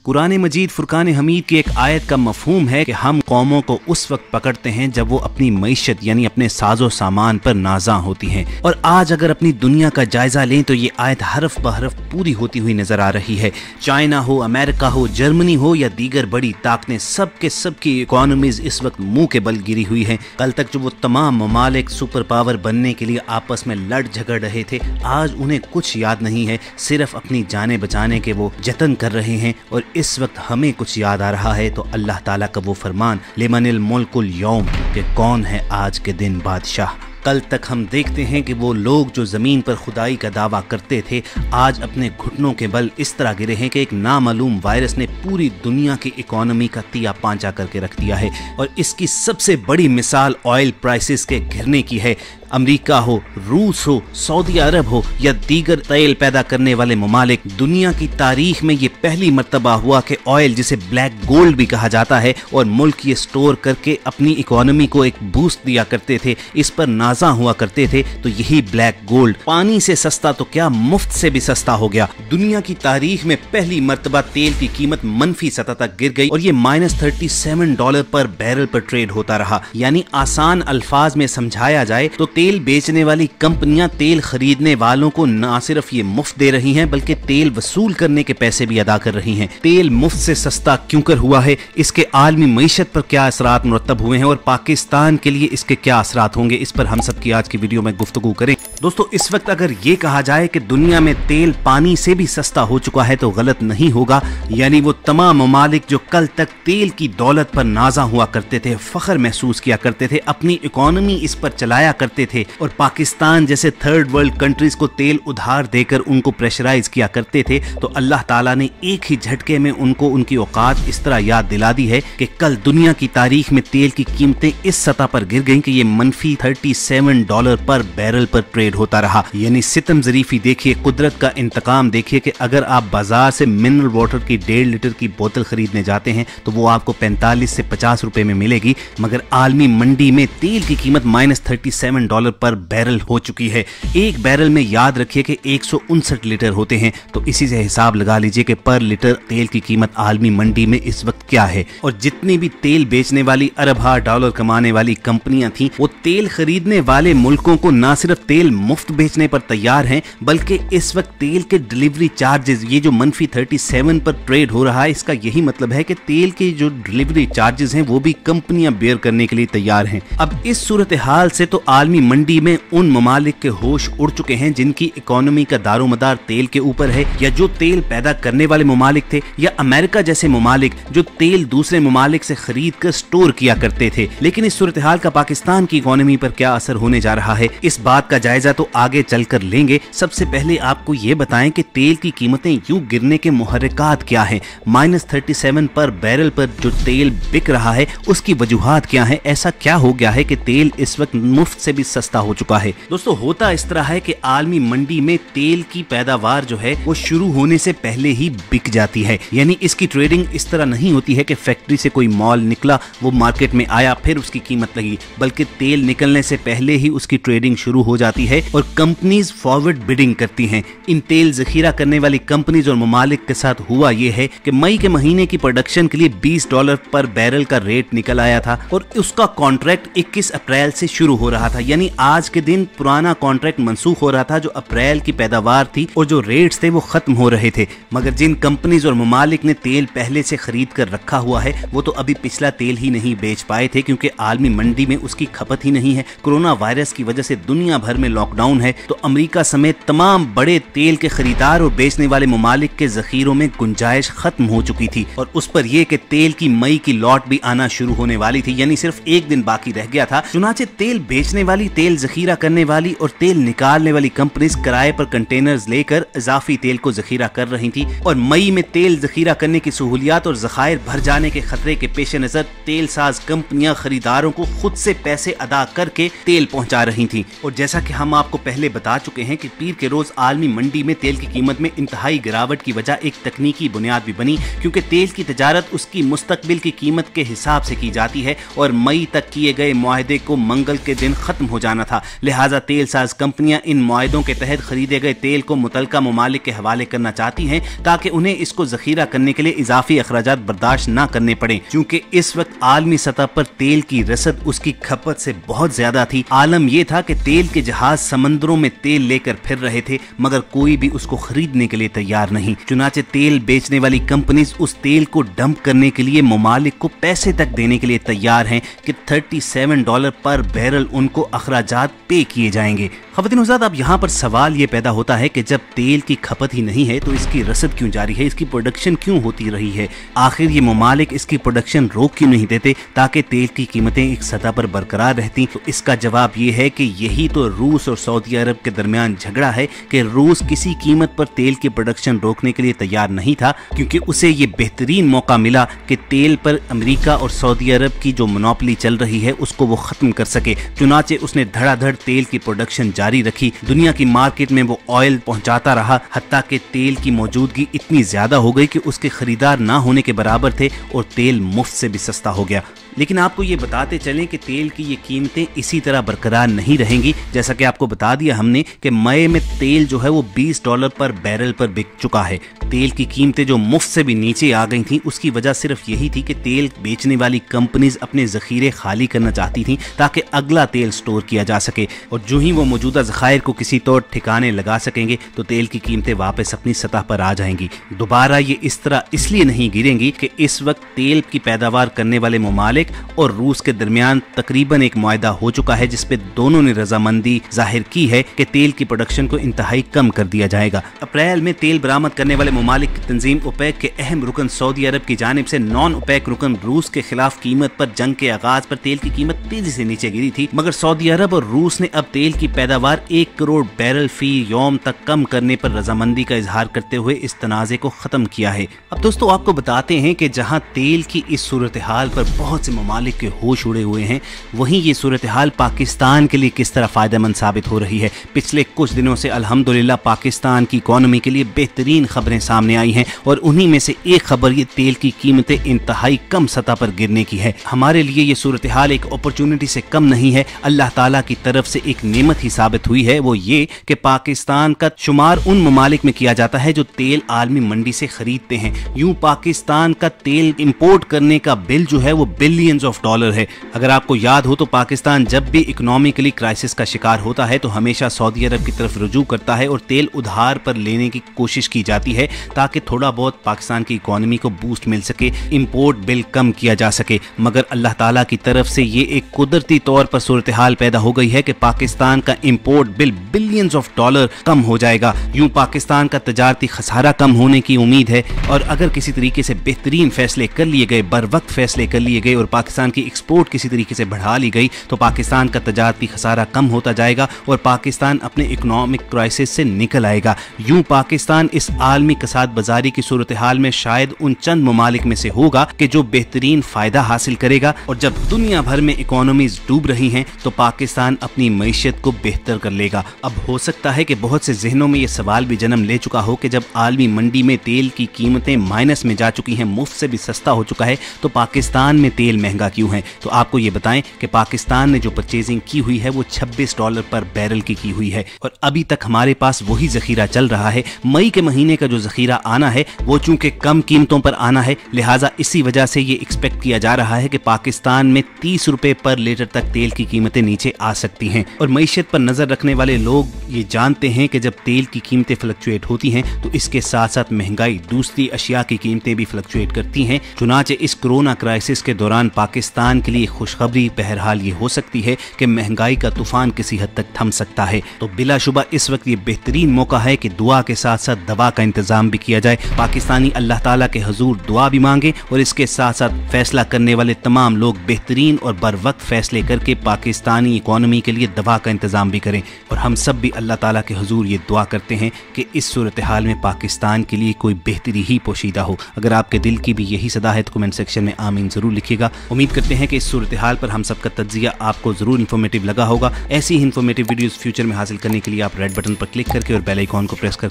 कुरान मजीद फुरकान हमीद की एक आयत का मफहूम है कि हम कौमों को उस वक्त पकड़ते हैं जब वो अपनी मईशत यानी अपने साजो सामान पर नाज़ा होती हैं। और आज अगर अपनी दुनिया का जायजा लें तो ये आयत हरफ बहरफ पूरी होती हुई नजर आ रही है। चाइना हो, अमेरिका हो, जर्मनी हो या दीगर बड़ी ताकतें, सबकी इकोनॉमीज इस वक्त मुंह के बल गिरी हुई हैं। कल तक जो वो तमाम ममालिक सुपर पावर बनने के लिए आपस में लड़ झगड़ रहे थे, आज उन्हें कुछ याद नहीं है, सिर्फ अपनी जानें बचाने के वो जतन कर रहे हैं। और इस वक्त हमें कुछ याद आ रहा है तो अल्लाह ताला का वो फरमान लिमनिल मुल्कुल यौम, कि कौन है आज के दिन बादशाह। कल तक हम देखते हैं कि वो लोग जो ज़मीन पर खुदाई का दावा करते थे, आज अपने घुटनों के बल इस तरह गिरे हैं कि एक नामालूम वायरस ने पूरी दुनिया की इकोनॉमी का तिया पांचा करके रख दिया है। और इसकी सबसे बड़ी मिसाल ऑयल प्राइसेस के गिरने की है। अमेरिका हो, रूस हो, सऊदी अरब हो या दीगर तेल पैदा करने वाले ममालिक, दुनिया की तारीख में ये पहली मर्तबा हुआ कि ऑयल, जिसे ब्लैक गोल्ड भी कहा जाता है, और मुल्क ये स्टोर करके अपनी इकोनॉमी को एक बूस्ट दिया करते थे, इस पर नाजा हुआ करते थे, तो यही ब्लैक गोल्ड पानी से सस्ता तो क्या मुफ्त से भी सस्ता हो गया। दुनिया की तारीख में पहली मर्तबा तेल की कीमत मनफी सतह तक गिर गई और ये -$37 पर बैरल पर ट्रेड होता रहा। यानी आसान अल्फाज में समझाया जाए तो तेल बेचने वाली कंपनियां तेल खरीदने वालों को न सिर्फ ये मुफ्त दे रही हैं, बल्कि तेल वसूल करने के पैसे भी अदा कर रही हैं। तेल मुफ्त से सस्ता क्यों कर हुआ है, इसके आलमी मईशत पर क्या असरात मुरतब हुए हैं और पाकिस्तान के लिए इसके क्या असरात होंगे, इस पर हम सब की आज की वीडियो में गुफ्तगू करें। दोस्तों, इस वक्त अगर ये कहा जाए कि दुनिया में तेल पानी से भी सस्ता हो चुका है तो गलत नहीं होगा। यानी वो तमाम ममालिक जो कल तक तेल की दौलत पर नाजा हुआ करते थे, फख्र महसूस किया करते थे, अपनी इकोनॉमी इस पर चलाया करते थे और पाकिस्तान जैसे थर्ड वर्ल्ड कंट्रीज को तेल उधार देकर उनको प्रेशराइज किया करते थे, तो अल्लाह ताला ने एक ही झटके में उनको उनकी औकात इस तरह याद दिला दी है कि कल दुनिया की तारीख में तेल की कीमतें इस सतह पर गिर गईं कि ये मनफी $37 पर बैरल पर ट्रेड होता रहा। यानी सितम ज़रीफी देखिए, कुदरत का इंतकाम देखिए कि अगर आप बाजार से मिनरल वाटर की 1.5 लीटर की बोतल खरीदने जाते हैं तो वो आपको 45 से 50 रुपए में मिलेगी, मगर आलमी मंडी में तेल की कीमत -$37 पर बैरल हो चुकी है। एक बैरल में याद रखिए कि 159 लीटर होते हैं, तो इसी से हिसाब लगा लीजिए कि पर लीटर तेल की कीमत आलमी मंडी में इस वक्त क्या है। और जितनी भी तेल बेचने वाली अरबा डॉलर कमाने वाली कंपनियां थी, वो तेल खरीदने वाले मुल्कों को न सिर्फ तेल मुफ्त बेचने पर तैयार हैं, बल्कि इस वक्त तेल के डिलीवरी चार्जेस, ये जो मनफी 37 पर ट्रेड हो रहा है, इसका यही मतलब है कि तेल के जो डिलीवरी चार्जेस हैं वो भी कंपनियां बेयर करने के लिए तैयार हैं। अब इस सूरत हाल से तो आलमी मंडी में उन ममालिक के होश उड़ चुके हैं जिनकी इकोनॉमी का दारोमदार तेल के ऊपर है, या जो तेल पैदा करने वाले ममालिक थे, या अमेरिका जैसे ममालिक जो तेल दूसरे ममालिक से खरीद कर स्टोर किया करते थे। लेकिन इस सूरत हाल का पाकिस्तान की इकोनॉमी पर क्या असर होने जा रहा है, इस बात का जायजा तो आगे चलकर लेंगे। सबसे पहले आपको ये बताएं कि तेल की कीमतें यूं गिरने के मुहर्रिकात क्या हैं। -37 पर बैरल पर जो तेल बिक रहा है उसकी वजूहात क्या है, ऐसा क्या हो गया है कि तेल इस वक्त मुफ्त से भी सस्ता हो चुका है। दोस्तों, होता इस तरह है कि आलमी मंडी में तेल की पैदावार जो है वो शुरू होने से पहले ही बिक जाती है। यानी इसकी ट्रेडिंग इस तरह नहीं होती है कि फैक्ट्री से कोई माल निकला, वो मार्केट में आया, फिर उसकी कीमत लगी, बल्कि तेल निकलने से पहले ही उसकी ट्रेडिंग शुरू हो जाती है और कंपनीज फॉरवर्ड बिडिंग करती हैं। इन तेल जखीरा करने वाली कंपनीज और ममालिक के साथ हुआ ये है कि मई के महीने की प्रोडक्शन के लिए $20 पर बैरल का रेट निकल आया था और उसका कॉन्ट्रैक्ट 21 अप्रैल से शुरू हो रहा था। यानी आज के दिन पुराना कॉन्ट्रैक्ट मंसूख हो रहा था जो अप्रैल की पैदावार थी और जो रेट्स थे वो खत्म हो रहे थे। मगर जिन कंपनीज और ममालिक ने तेल पहले से खरीद कर रखा हुआ है वो तो अभी पिछला तेल ही नहीं बेच पाए थे, क्योंकि आलमी मंडी में उसकी खपत ही नहीं है। कोरोना वायरस की वजह से दुनिया भर में लॉकडाउन है, तो अमेरिका समेत तमाम बड़े तेल के खरीदार और बेचने वाले ममालिक के जखीरों में गुंजाइश खत्म हो चुकी थी। और उस पर यह कि तेल की मई की लॉट भी आना शुरू होने वाली थी, यानी सिर्फ एक दिन बाकी रह गया था। चुनाचे तेल बेचने वाली, तेल जखीरा करने वाली और तेल निकालने वाली कंपनीज किराए पर कंटेनर्स लेकर इजाफी तेल को जखीरा कर रही थी। और मई में तेल जखीरा करने की सहूलियात और जखायर भर जाने के खतरे के पेश नजर तेल साज कंपनियां खरीदारों को खुद से पैसे अदा करके तेल पहुंचा रही थी। और जैसा कि हम आपको पहले बता चुके हैं कि पीर के रोज आलमी मंडी में तेल की कीमत में इंतहाई गिरावट की वजह एक तकनीकी बुनियाद भी बनी, क्योंकि तेल की तजारत उसकी मुस्तकबिल की कीमत के हिसाब से की जाती है और मई तक किए गए मुआहदे को मंगल के दिन खत्म हो जाना था। लिहाजा तेल साज कंपनियां इन मुआहदों के तहत खरीदे गए तेल को मुतलका ममालिक के हवाले करना चाहती हैं ताकि उन्हें इसको जखीरा करने के लिए इजाफी अखराजात बर्दाश्त न करने पड़े, क्योंकि इस वक्त आलमी सतह पर तेल की रसद उसकी खपत से बहुत ज्यादा थी। आलम यह था कि तेल के जहाज समंदरों में तेल लेकर फिर रहे थे मगर कोई भी उसको खरीदने के लिए तैयार नहीं। चुनाचे तेल बेचने वाली कंपनीज उस तेल को डंप करने के लिए ममालिक को पैसे तक देने के लिए तैयार हैं कि $37 पर बैरल उनको अखराजात पे किए जाएंगे। ख़वातीन हज़रात, अब यहाँ पर सवाल ये पैदा होता है कि जब तेल की खपत ही नहीं है तो इसकी रसद क्यों जारी है, इसकी प्रोडक्शन क्यों होती रही है? आखिर ये ममालिक इसकी प्रोडक्शन रोक क्यों नहीं देते ताकि तेल की कीमतें एक सतह पर बरकरार रहती? तो इसका जवाब ये है कि यही तो रूस और सऊदी अरब के दरमियान झगड़ा है कि रूस किसी कीमत पर तेल की प्रोडक्शन रोकने के लिए तैयार नहीं था, क्योंकि उसे ये बेहतरीन मौका मिला कि तेल पर अमेरिका और सऊदी अरब की जो मोनोपोली चल रही है उसको वो खत्म कर सके। चुनाचे उसने धड़ाधड़ तेल की प्रोडक्शन जारी रखी, दुनिया की मार्केट में वो ऑयल पहुंचाता रहा, हत्ता कि तेल की मौजूदगी इतनी ज्यादा हो गई कि उसके खरीदार ना होने के बराबर थे और तेल मुफ्त से भी सस्ता हो गया। लेकिन आपको ये बताते चलें कि तेल की ये कीमतें इसी तरह बरकरार नहीं रहेंगी। जैसा कि आपको बता दिया हमने कि मई में तेल जो है वो $20 पर बैरल पर बिक चुका है। तेल की कीमतें जो मुफ्त से भी नीचे आ गई थी उसकी वजह सिर्फ यही थी कि तेल बेचने वाली कंपनीज अपने जखीरे खाली करना चाहती थी ताकि अगला तेल स्टोर किया जा सके, और जो ही वो मौजूदा ज़खायर को किसी तौर ठिकाने लगा सकेंगे तो तेल की कीमतें वापस अपनी सतह पर आ जाएंगी। दोबारा ये इस तरह इसलिए नहीं गिरेंगी कि इस वक्त तेल की पैदावार करने वाले ममालिक और रूस के दरमियान तकरीबन एक मुआहदा हो चुका है जिसपे दोनों ने रजामंदी जाहिर की है कि तेल की प्रोडक्शन को इंतहाई कम कर दिया जाएगा। अप्रैल में तेल बरामद करने वाले ममालिक की तंजीम ओपेक के अहम रुकन सऊदी अरब की जानिब से नॉन ओपेक रुकन रूस के खिलाफ कीमत पर जंग के आगाज पर तेल की कीमत तेजी से नीचे गिरी थी, मगर सऊदी अरब और रूस ने अब तेल की पैदावार 1 करोड़ बैरल फी यौम तक कम करने पर रजामंदी का इजहार करते हुए इस तनाज़े को खत्म किया है। अब दोस्तों आपको बताते हैं कि जहां तेल की इस सूरत हाल पर बहुत से ममालिक के होश उड़े हुए हैं, वहीं ये सूरत हाल पाकिस्तान के लिए किस तरह फायदेमंद साबित हो रही है। पिछले कुछ दिनों से अल्हम्दुलिल्लाह पाकिस्तान की इकोनॉमी के लिए बेहतरीन खबरें सामने आई हैं और उन्हीं में से एक खबर ये तेल की कीमतें इंतहाई कम सतह पर गिरने की है। हमारे लिए ये सूरत हाल एक अपॉर्चुनिटी से कम नहीं है, अल्लाह ताला की तरफ से एक नेमत ही साबित हुई है। वो ये कि पाकिस्तान का शुमार उन ममालिक में किया जाता है जो तेल आलमी मंडी से खरीदते हैं। यूं पाकिस्तान का तेल इंपोर्ट करने का बिल जो है वो बिलियंस ऑफ डॉलर है। अगर आपको याद हो तो पाकिस्तान जब भी इकोनॉमिकली क्राइसिस का शिकार होता है तो हमेशा सऊदी अरब की तरफ रुजू करता है और तेल उधार पर लेने की कोशिश की जाती है ताकि थोड़ा बहुत पाकिस्तान की इकोनॉमी को बूस्ट मिल सके, इंपोर्ट बिल कम किया जा सके। मगर अल्लाह ताला की तरफ से ये एक कुदरती तौर पर सूरत हाल पैदा हो गई है कि पाकिस्तान का import bill billions of dollar कम हो जाएगा। यूं पाकिस्तान का तजारती खसारा कम होने की उम्मीद है, और अगर किसी तरीके से बेहतरीन फैसले कर लिए गए, बर वक्त फैसले कर लिए गए और पाकिस्तान की एक्सपोर्ट किसी तरीके से बढ़ा ली गई तो पाकिस्तान का तजारती खसारा कम होता जाएगा और पाकिस्तान अपने इकोनॉमिक क्राइसिस से निकल आएगा। यूं पाकिस्तान इस आलमी कसाद बाजारी की सूरत हाल में शायद उन चंद ममालिक में से होगा कि जो बेहतरीन फायदा हासिल करेगा, और जब दुनिया भर में इकोनॉमीज डूब रही हैं तो पाकिस्तान अपनी मईशत को बेहतर कर लेगा। अब हो सकता है कि बहुत से जहनों में यह सवाल भी जन्म ले चुका हो कि जब आलमी मंडी में तेल की कीमतें माइनस में जा चुकी हैं, मुफ्त से भी सस्ता हो चुका है, तो पाकिस्तान में तेल महंगा क्यों है? तो आपको ये बताएं कि पाकिस्तान ने जो परचेजिंग की हुई है वो $26 पर बैरल की हुई है, और अभी तक हमारे पास वही जखीरा चल रहा है। मई के महीने का जो जखीरा आना है वो चूंकि कम कीमतों पर आना है, लिहाजा इसी वजह से ये एक्सपेक्ट किया जा रहा है कि पाकिस्तान में ₹30 पर लीटर तक तेल की कीमतें नीचे आ सकती हैं। और मईशत पर नजर रखने वाले लोग ये जानते हैं कि जब तेल की कीमतें फ्लक्चुएट होती हैं तो इसके साथ साथ महंगाई, दूसरी अशिया की कीमतें भी फ्लक्चुएट करती हैं। चुनाचे इस कोरोना क्राइसिस के दौरान पाकिस्तान के लिए खुशखबरी बहरहाल ये हो सकती है कि महंगाई का तूफान किसी हद तक थम सकता है। तो बिलाशुबा इस वक्त ये बेहतरीन मौका है कि दुआ के साथ साथ दवा का इंतजाम भी किया जाए। पाकिस्तानी अल्लाह ताला के हुजूर दुआ भी मांगे और इसके साथ साथ फैसला करने वाले तमाम लोग बेहतरीन और बर वक्त फैसले करके पाकिस्तानी इकोनॉमी के लिए दवा का इंतजाम भी करें। और हम सब भी अल्लाह ताला के हुजूर ये दुआ करते हैं कि इस सूरत हाल में पाकिस्तान के लिए कोई बेहतरी ही पोशीदा हो। अगर आपके दिल की भी यही सदा है तो कमेंट सेक्शन में आमीन जरूर लिखिएगा। उम्मीद करते हैं कि इस सूरत हाल पर हम सबका तज्जिया आपको जरूर इन्फॉर्मेटिव लगा होगा। ऐसी ही इन्फॉर्मेटिव वीडियोस फ्यूचर में हासिल करने के लिए आप रेड बटन पर क्लिक करके और बेल आइकॉन को प्रेस कर